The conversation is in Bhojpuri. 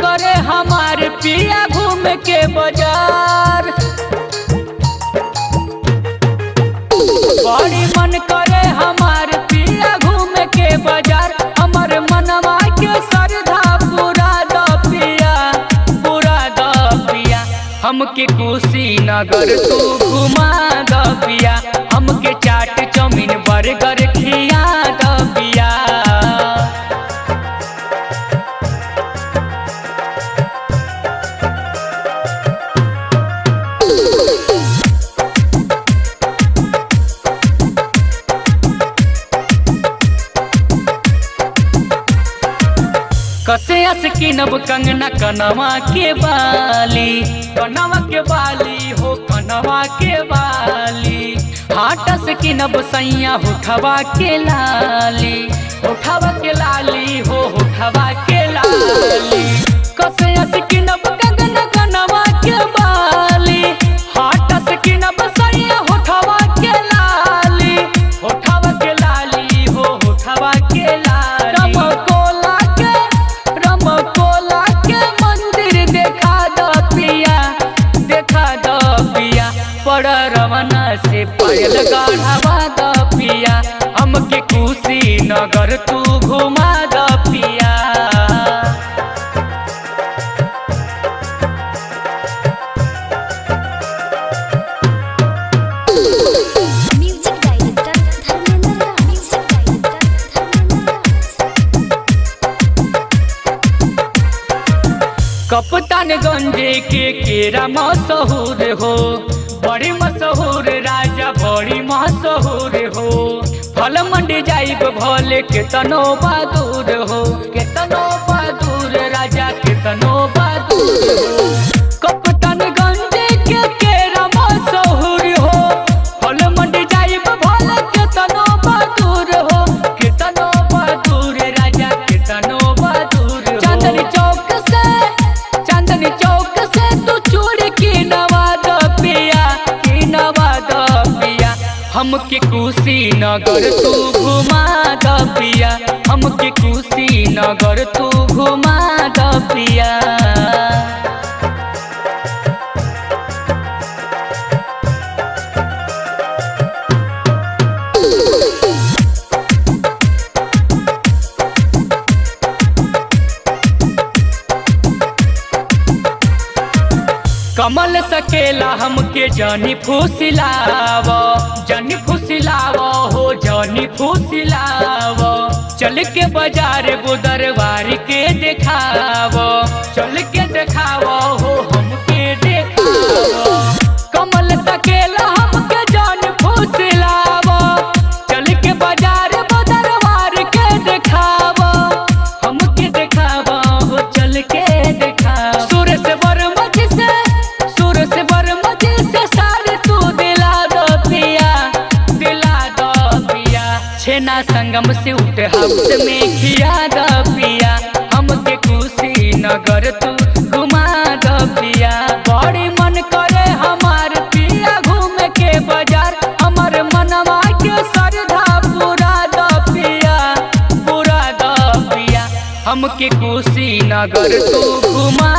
करे हमार पिया घूम के बाजार। बड़ी मन करे हमार पिया घूम के बाजार। हमर मनवा के श्रद्धा पूरा द पिया, पूरा द पिया। हमके कुशीनगर तू घुमा द पिया, हमके चाट चाउमीन बर्गर खिया द पिया। कसे किनब कंगना कनवा के बाली, कनवा के बाली हो कनवा के बाली। हाटस किनब सैया होठवा के लाली, होठवा के लाली हो होठवा के लाली। कसे किनब कंगना कनवा के बाली, हाटस किनब सैया होठवा के लाली, होठवा के लाली हो होठवा के लाली। बड़ा रवाना से पायल गढ़वा द पिया, हमके कुशीनगर तू घुमा द पिया। म्यूजिक डायरेक्टर धर्मेंद्र राज, म्यूजिक डायरेक्टर धर्मेंद्र राज। कप्तानगंज के केरा मशहूर हो, बड़ी मशहूर राजा बड़ी मशहूर हो। फल मंडी जाइब भले केतनो बहादुर हो, केतनो बहादुर राजा केतनो बहादुर हो। कप्तानगंज के केरा मशहूर हो, फल मंडी जाइब भले केतनो बहादुर हो, केतनो बहादुर राजा केतनो बहादुर हो। चांदनी चौक से तू चूड़ी की नवा द पिया, हमके कुशीनगर तू घुमा द पिया, हमके कुशीनगर तू घुमा द पिया। कमल सकेला हमके जानी फुसिलाव, जानी फुसिलाव हो जानी फुसिलाव। चल के बाजार बुदरवार के देखाव, चल के देखाव हो हमके देखाव। कमल सकेला हमके जानी फुसिलाव, चल के बाजार बुदरवार के देखाव, हमके देखाव हो चल के देखाव। छेना संगम से उठ हाउस में खिया द पिया, हमके कुशीनगर तू घुमा द पिया। बड़ी मन करे हमार पिया घूम के बाजार, हमर मनवा के श्रद्धा पूरा द पिया, पूरा द पिया। हमके कुशीनगर तू घुमा